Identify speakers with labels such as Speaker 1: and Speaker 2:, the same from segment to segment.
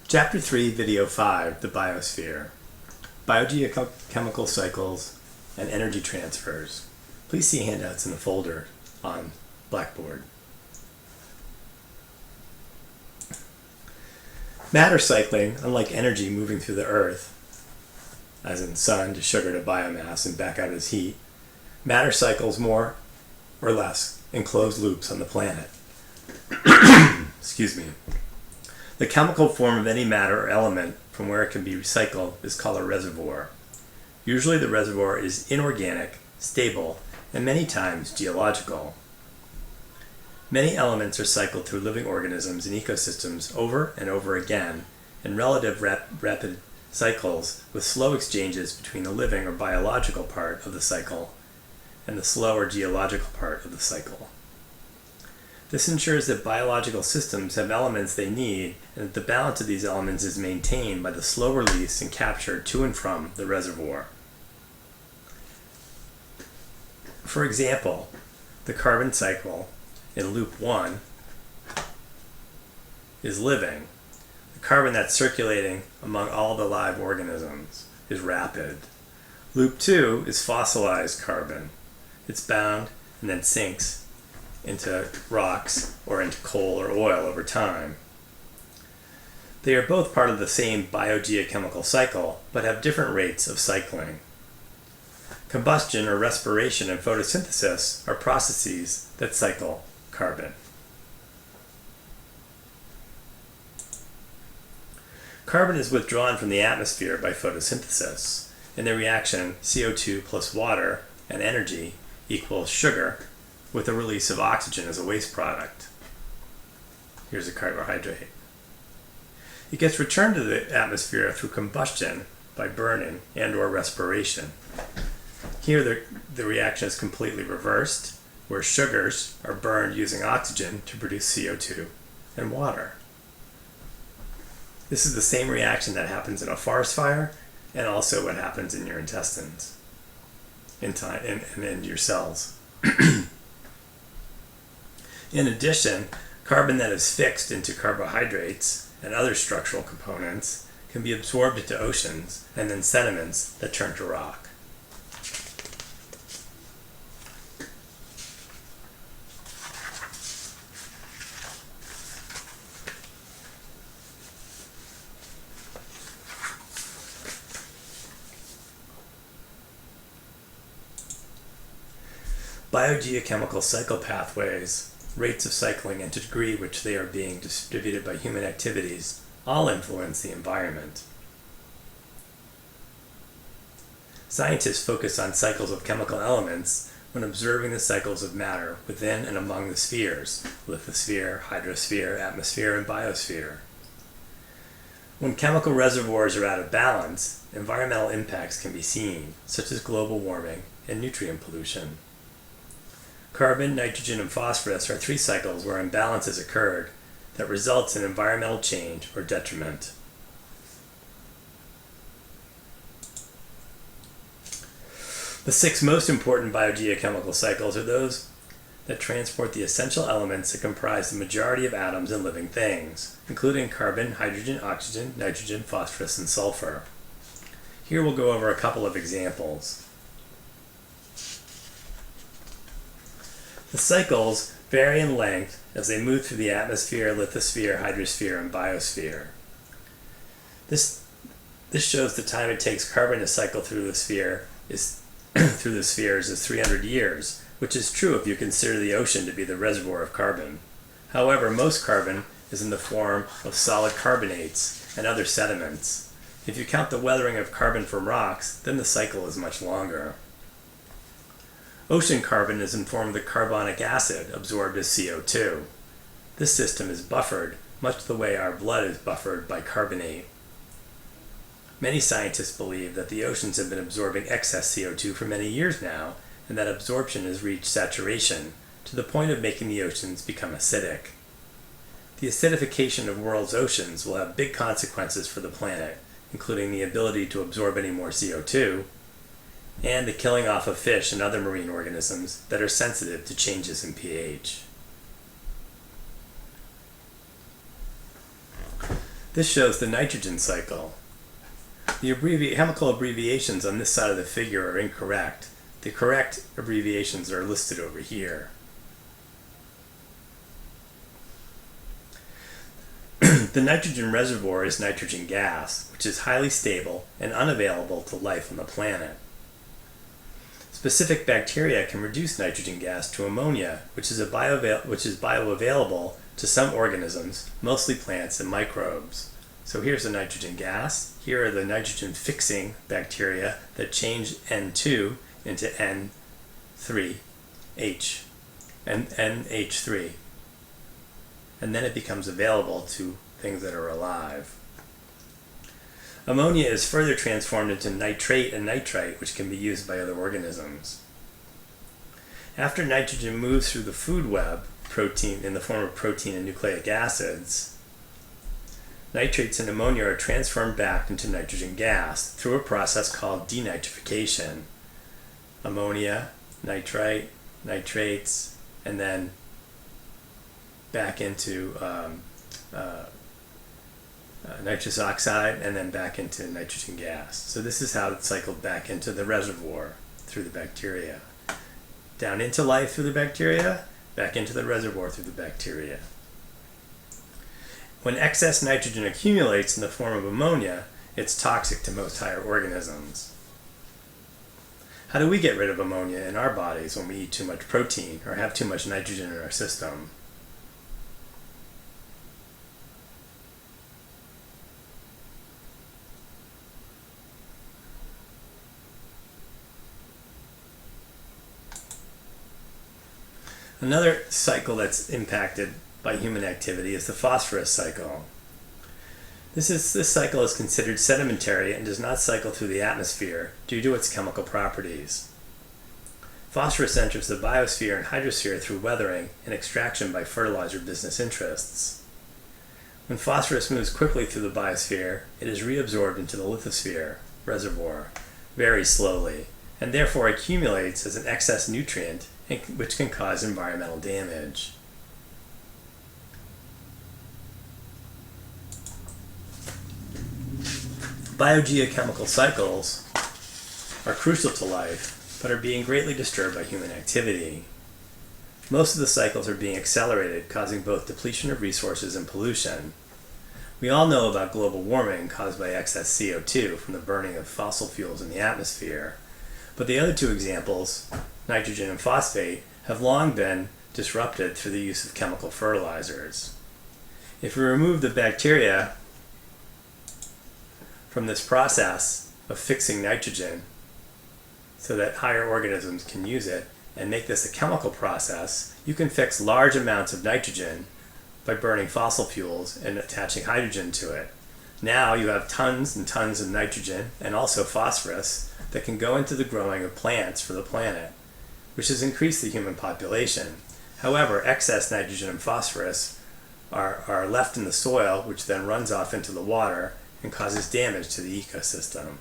Speaker 1: Chapter 3, Video 5, The Biosphere. Biogeochemical Cycles and Energy Transfers. Please see handouts in the folder on Blackboard. Matter cycling, unlike energy moving through the earth, as in sun to sugar to biomass and back out as heat, matter cycles more or less in closed loops on the planet. Excuse me. The chemical form of any matter or element from where it can be recycled is called a reservoir. Usually the reservoir is inorganic, stable, and many times geological. Many elements are cycled through living organisms and ecosystems over and over again in relative rapid cycles with slow exchanges between the living or biological part of the cycle and the slow or geological part of the cycle. This ensures that biological systems have elements they need and that the balance of these elements is maintained by the slow release and capture to and from the reservoir. For example, the carbon cycle in loop 1 is living. The carbon that's circulating among all the live organisms is rapid. Loop 2 is fossilized carbon. It's bound and then sinks into rocks or into coal or oil over time. They are both part of the same biogeochemical cycle, but have different rates of cycling. Combustion or respiration and photosynthesis are processes that cycle carbon. Carbon is withdrawn from the atmosphere by photosynthesis. In the reaction, CO2 plus water and energy equals sugar, with the release of oxygen as a waste product. Here's a carbohydrate. It gets returned to the atmosphere through combustion by burning and or respiration. Here the reaction is completely reversed, where sugars are burned using oxygen to produce CO2 and water. This is the same reaction that happens in a forest fire and also what happens in your intestines and in your cells. In addition, carbon that is fixed into carbohydrates and other structural components can be absorbed into oceans and then sediments that turn to rock. Biogeochemical cycle pathways, rates of cycling, and the degree which they are being distributed by human activities all influence the environment. Scientists focus on cycles of chemical elements when observing the cycles of matter within and among the spheres: lithosphere, hydrosphere, atmosphere, and biosphere. When chemical reservoirs are out of balance, environmental impacts can be seen, such as global warming and nutrient pollution. Carbon, nitrogen, and phosphorus are three cycles where imbalance has occurred that results in environmental change or detriment. The six most important biogeochemical cycles are those that transport the essential elements that comprise the majority of atoms in living things, including carbon, hydrogen, oxygen, nitrogen, phosphorus, and sulfur. Here we'll go over a couple of examples. The cycles vary in length as they move through the atmosphere, lithosphere, hydrosphere, and biosphere. This shows the time it takes carbon to cycle through the sphere is 300 years, which is true if you consider the ocean to be the reservoir of carbon. However, most carbon is in the form of solid carbonates and other sediments. If you count the weathering of carbon from rocks, then the cycle is much longer. Ocean carbon is in the form of the carbonic acid absorbed as CO2. This system is buffered, much the way our blood is buffered by carbonate. Many scientists believe that the oceans have been absorbing excess CO2 for many years now, and that absorption has reached saturation, to the point of making the oceans become acidic. The acidification of the world's oceans will have big consequences for the planet, including the ability to absorb any more CO2, and the killing off of fish and other marine organisms that are sensitive to changes in pH. This shows the nitrogen cycle. The chemical abbreviations on this side of the figure are incorrect. The correct abbreviations are listed over here. The nitrogen reservoir is nitrogen gas, which is highly stable and unavailable to life on the planet. Specific bacteria can reduce nitrogen gas to ammonia, which is bioavailable to some organisms, mostly plants and microbes. So here's the nitrogen gas. Here are the nitrogen fixing bacteria that change N2 into N3H and NH3. And then it becomes available to things that are alive. Ammonia is further transformed into nitrate and nitrite, which can be used by other organisms. After nitrogen moves through the food web, protein in the form of protein and nucleic acids, nitrates and ammonia are transformed back into nitrogen gas through a process called denitrification. Ammonia, nitrite, nitrates, and then back into nitrous oxide, and then back into nitrogen gas. So this is how it's cycled back into the reservoir through the bacteria. Down into life through the bacteria, back into the reservoir through the bacteria. When excess nitrogen accumulates in the form of ammonia, it's toxic to most higher organisms. How do we get rid of ammonia in our bodies when we eat too much protein or have too much nitrogen in our system? Another cycle that's impacted by human activity is the phosphorus cycle. This cycle is considered sedimentary and does not cycle through the atmosphere due to its chemical properties. Phosphorus enters the biosphere and hydrosphere through weathering and extraction by fertilizer business interests. When phosphorus moves quickly through the biosphere, it is reabsorbed into the lithosphere reservoir very slowly, and therefore accumulates as an excess nutrient, which can cause environmental damage. Biogeochemical cycles are crucial to life, but are being greatly disturbed by human activity. Most of the cycles are being accelerated, causing both depletion of resources and pollution. We all know about global warming caused by excess CO2 from the burning of fossil fuels in the atmosphere, but the other two examples, nitrogen and phosphate, have long been disrupted through the use of chemical fertilizers. If we remove the bacteria from this process of fixing nitrogen so that higher organisms can use it and make this a chemical process, you can fix large amounts of nitrogen by burning fossil fuels and attaching hydrogen to it. Now you have tons and tons of nitrogen and also phosphorus that can go into the growing of plants for the planet, which has increased the human population. However, excess nitrogen and phosphorus are left in the soil, which then runs off into the water and causes damage to the ecosystem.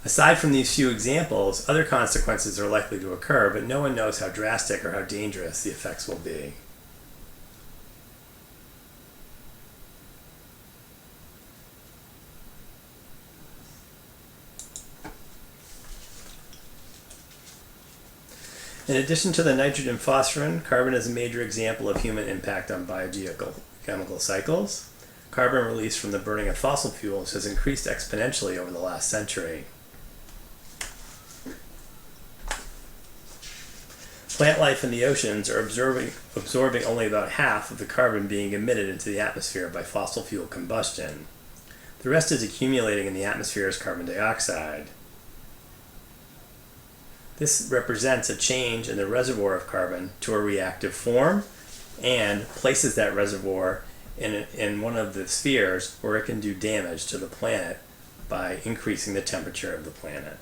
Speaker 1: Aside from these few examples, other consequences are likely to occur, but no one knows how drastic or how dangerous the effects will be. In addition to the nitrogen phosphorin, carbon is a major example of human impact on biogeochemical cycles. Carbon released from the burning of fossil fuels has increased exponentially over the last century. Plant life in the oceans are absorbing only about half of the carbon being emitted into the atmosphere by fossil fuel combustion. The rest is accumulating in the atmosphere as carbon dioxide. This represents a change in the reservoir of carbon to a reactive form and places that reservoir in one of the spheres where it can do damage to the planet by increasing the temperature of the planet.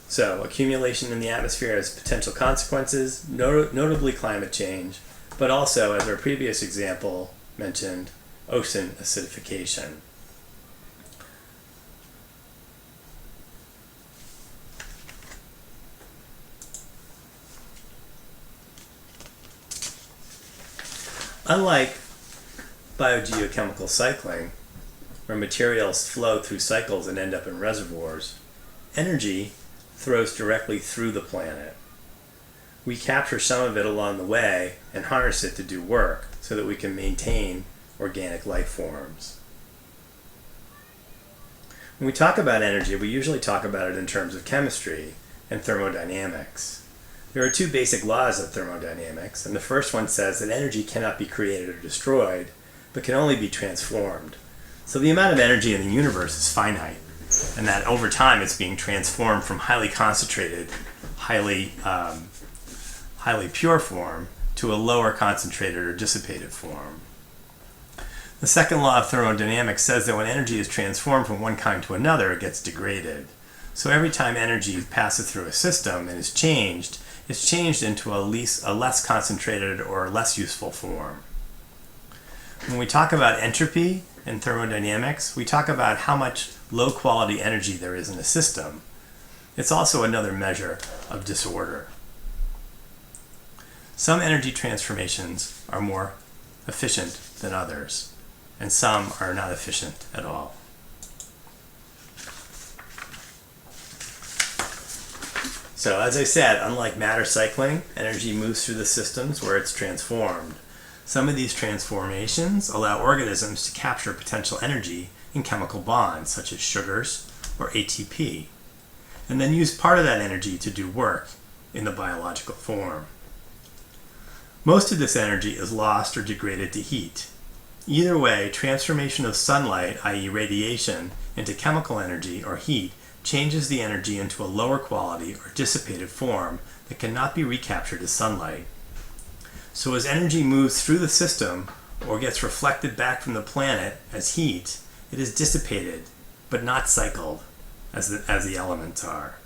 Speaker 1: So, accumulation in the atmosphere has potential consequences, notably climate change, but also, as our previous example mentioned, ocean acidification. Unlike biogeochemical cycling, where materials flow through cycles and end up in reservoirs, energy flows directly through the planet. We capture some of it along the way and harness it to do work so that we can maintain organic life forms. When we talk about energy, we usually talk about it in terms of chemistry and thermodynamics. There are two basic laws of thermodynamics, and the first one says that energy cannot be created or destroyed, but can only be transformed. So the amount of energy in the universe is finite, and that over time it's being transformed from highly concentrated, highly pure form to a lower concentrated or dissipated form. The second law of thermodynamics says that when energy is transformed from one kind to another, it gets degraded. So every time energy passes through a system and is changed, it's changed into a less concentrated or less useful form. When we talk about entropy in thermodynamics, we talk about how much low-quality energy there is in a system. It's also another measure of disorder. Some energy transformations are more efficient than others, and some are not efficient at all. So as I said, unlike matter cycling, energy moves through the systems where it's transformed. Some of these transformations allow organisms to capture potential energy in chemical bonds, such as sugars or ATP, and then use part of that energy to do work in the biological form. Most of this energy is lost or degraded to heat. Either way, transformation of sunlight, i.e. radiation, into chemical energy or heat changes the energy into a lower quality or dissipated form that cannot be recaptured as sunlight. So as energy moves through the system or gets reflected back from the planet as heat, it is dissipated but not cycled as the elements are.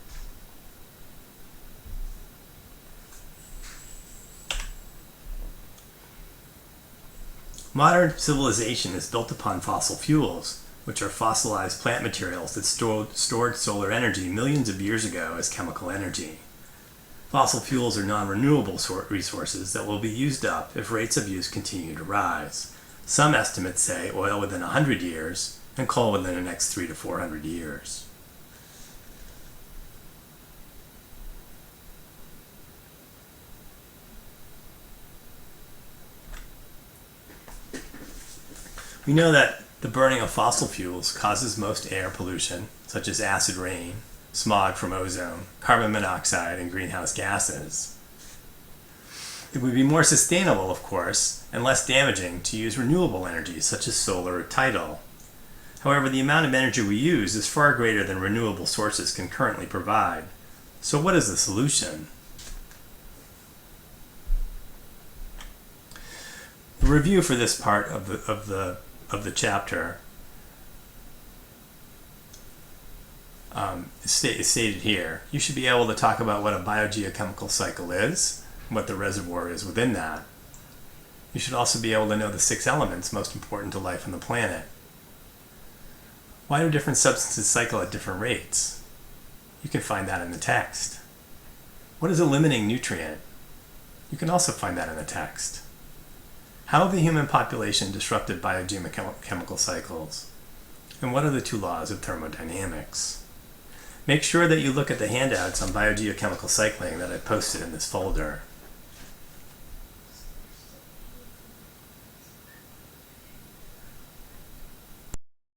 Speaker 1: Modern civilization is built upon fossil fuels, which are fossilized plant materials that stored solar energy millions of years ago as chemical energy. Fossil fuels are non-renewable resources that will be used up if rates of use continue to rise. Some estimates say oil within 100 years and coal within the next 300 to 400 years. We know that the burning of fossil fuels causes most air pollution, such as acid rain, smog from ozone, carbon monoxide, and greenhouse gases. It would be more sustainable, of course, and less damaging to use renewable energies such as solar or tidal. However, the amount of energy we use is far greater than renewable sources can currently provide. So what is the solution? The review for this part of the chapter is stated here. You should be able to talk about what a biogeochemical cycle is, what the reservoir is within that. You should also be able to know the 6 elements most important to life on the planet. Why do different substances cycle at different rates? You can find that in the text. What is a limiting nutrient? You can also find that in the text. How have the human population disrupted biogeochemical cycles? And what are the 2 laws of thermodynamics? Make sure that you look at the handouts on biogeochemical cycling that I posted in this folder.